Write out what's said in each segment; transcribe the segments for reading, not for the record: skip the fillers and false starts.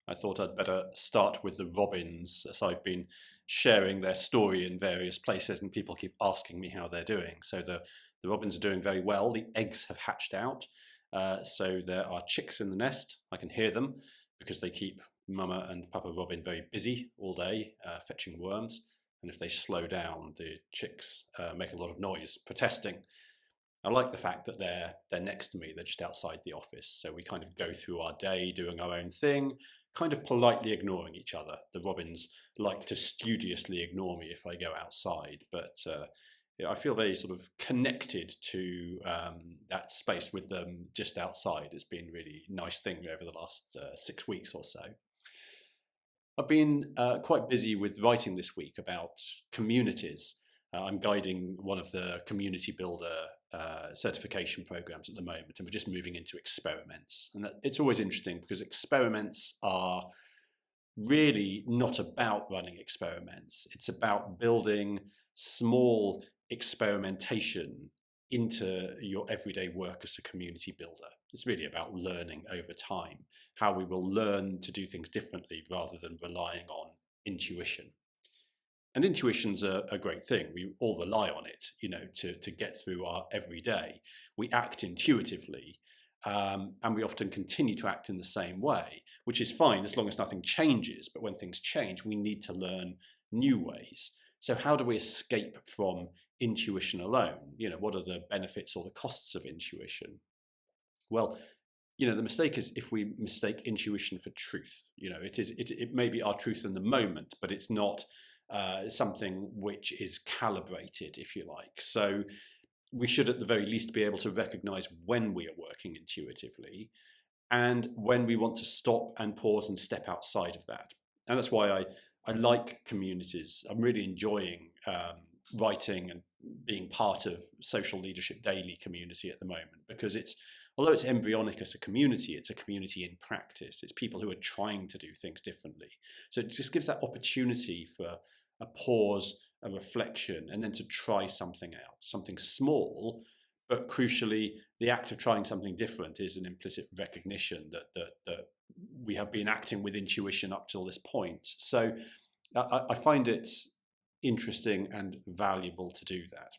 I thought I'd better start with the robins, as I've been sharing their story in various places and people keep asking me how they're doing. So the robins are doing very well. The eggs have hatched out. So there are chicks in the nest. I can hear them because they keep Mama and Papa Robin very busy all day fetching worms. And if they slow down, the chicks make a lot of noise protesting. I like the fact that they're next to me. They're just outside the office, so we kind of go through our day doing our own thing, kind of politely ignoring each other. The robins like to studiously ignore me if I go outside, but yeah, I feel very sort of connected to that space with them just outside. It's been a really nice thing over the last 6 weeks or so. I've been quite busy with writing this week about communities. I'm guiding one of the community builder certification programs at the moment, and we're just moving into experiments. And it's always interesting because experiments are really not about running experiments. It's about building small experimentation into your everyday work as a community builder. It's really about learning over time, how we will learn to do things differently rather than relying on intuition. And intuition's a great thing. We all rely on it, to get through our everyday. We act intuitively, and we often continue to act in the same way, which is fine as long as nothing changes. But when things change, we need to learn new ways. So how do we escape from intuition alone? What are the benefits or the costs of intuition? Well, the mistake is if we mistake intuition for truth. It may be our truth in the moment, but it's not something which is calibrated, if you like. So we should at the very least be able to recognize when we are working intuitively and when we want to stop and pause and step outside of that. And that's why I like communities. I'm really enjoying writing and being part of Social Leadership Daily community at the moment, because although it's embryonic as a community, it's a community in practice. It's people who are trying to do things differently. So it just gives that opportunity for a pause, a reflection, and then to try something out, something small. But crucially, the act of trying something different is an implicit recognition that we have been acting with intuition up till this point. So I find it interesting and valuable to do that.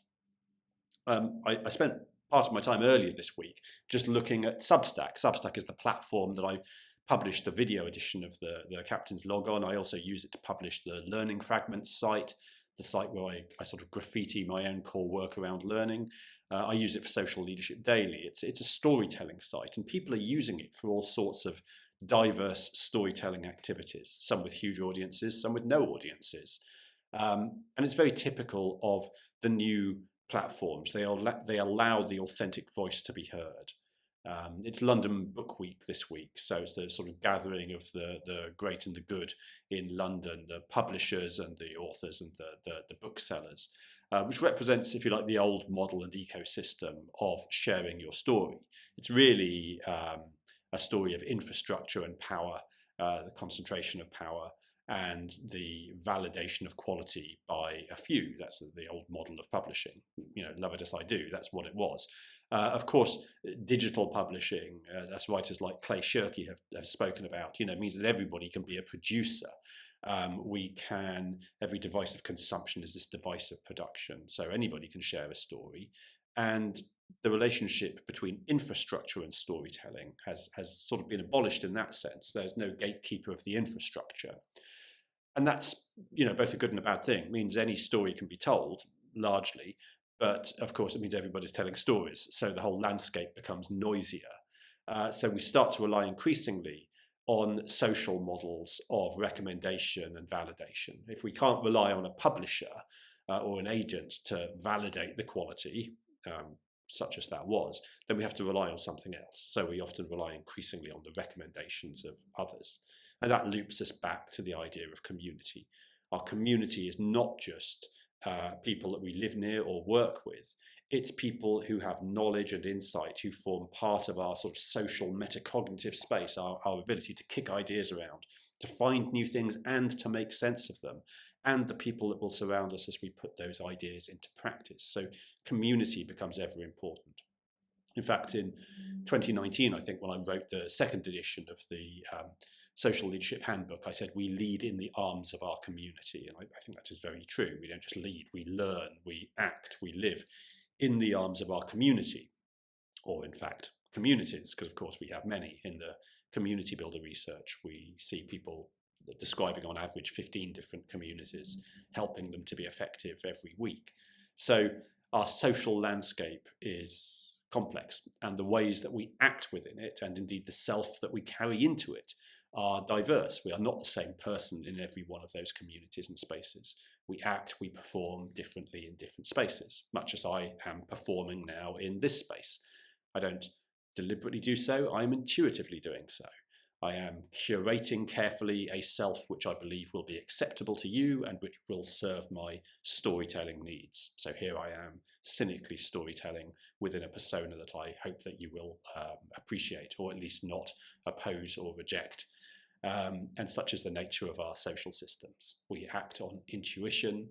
I spent part of my time earlier this week just looking at Substack. Substack is the platform that I published the video edition of the Captain's Log on. I also use it to publish the Learning Fragments site, the site where I sort of graffiti my own core work around learning. I use it for Social Leadership Daily. It's a storytelling site, and people are using it for all sorts of diverse storytelling activities, some with huge audiences, some with no audiences. And it's very typical of the new platforms. They allow the authentic voice to be heard. It's London Book Week this week, so it's the sort of gathering of the great and the good in London, the publishers and the authors and the booksellers, which represents, if you like, the old model and ecosystem of sharing your story. It's really a story of infrastructure and power, the concentration of power, and the validation of quality by a few. That's the old model of publishing. Love it as I do, that's what it was. Of course, digital publishing, as writers like Clay Shirky have spoken about, means that everybody can be a producer. Every device of consumption is this device of production. So anybody can share a story. And the relationship between infrastructure and storytelling has sort of been abolished in that sense. There's no gatekeeper of the infrastructure. And that's, both a good and a bad thing. It means any story can be told, largely, but of course it means everybody's telling stories. So the whole landscape becomes noisier. So we start to rely increasingly on social models of recommendation and validation. If we can't rely on a publisher or an agent to validate the quality, such as that was, then we have to rely on something else. So we often rely increasingly on the recommendations of others. And that loops us back to the idea of community. Our community is not just people that we live near or work with. It's people who have knowledge and insight, who form part of our sort of social metacognitive space, our ability to kick ideas around, to find new things and to make sense of them, and the people that will surround us as we put those ideas into practice. So community becomes ever important. In fact, in 2019, I think, when I wrote the second edition of the social leadership handbook, I said we lead in the arms of our community. And I think that is very true. We don't just lead, we learn, we act, we live in the arms of our community, or in fact, communities, because of course we have many. In the community builder research, we see people describing on average 15 different communities, helping them to be effective every week. So our social landscape is complex, and the ways that we act within it, and indeed the self that we carry into it, are diverse. We are not the same person in every one of those communities and spaces. We act, we perform differently in different spaces, much as I am performing now in this space. I don't deliberately do so, I'm intuitively doing so. I am curating carefully a self which I believe will be acceptable to you and which will serve my storytelling needs. So here I am, cynically storytelling within a persona that I hope that you will appreciate, or at least not oppose or reject. And such is the nature of our social systems. We act on intuition,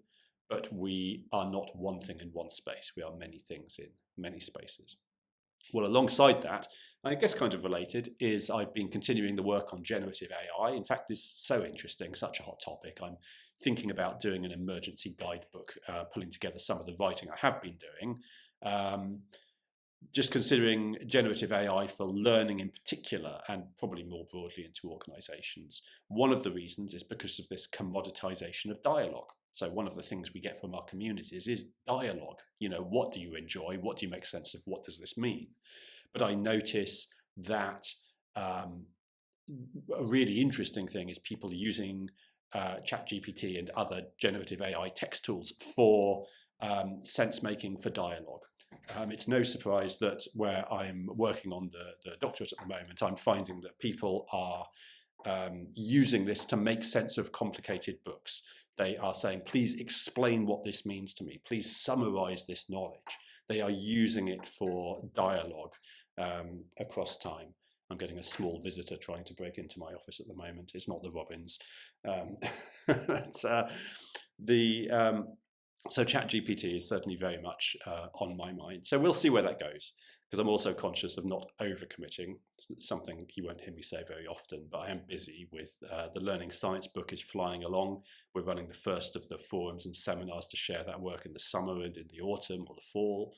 but we are not one thing in one space. We are many things in many spaces. Well, alongside that, I guess kind of related, is I've been continuing the work on generative AI. In fact, this is so interesting, such a hot topic. I'm thinking about doing an emergency guidebook, pulling together some of the writing I have been doing. Just considering generative AI for learning in particular, and probably more broadly into organizations. One of the reasons is because of this commoditization of dialogue. So one of the things we get from our communities is dialogue. You know, what do you enjoy? What do you make sense of? What does this mean? But I notice that a really interesting thing is people using ChatGPT and other generative AI text tools for sense making for dialogue. It's no surprise that where I'm working on the doctorate at the moment, I'm finding that people are using this to make sense of complicated books. They are saying, please explain what this means to me. Please summarize this knowledge. They are using it for dialogue across time. I'm getting a small visitor trying to break into my office at the moment. It's not the robins. So ChatGPT is certainly very much on my mind. So we'll see where that goes, because I'm also conscious of not overcommitting. It's something you won't hear me say very often, but I am busy with the Learning Science book is flying along. We're running the first of the forums and seminars to share that work in the summer and in the autumn or the fall.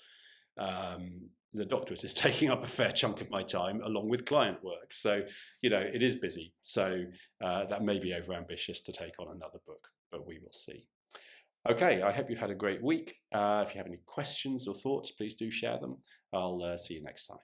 The doctorate is taking up a fair chunk of my time along with client work. So, you know, it is busy. So that may be overambitious to take on another book, but we will see. Okay, I hope you've had a great week. If you have any questions or thoughts, please do share them. I'll see you next time.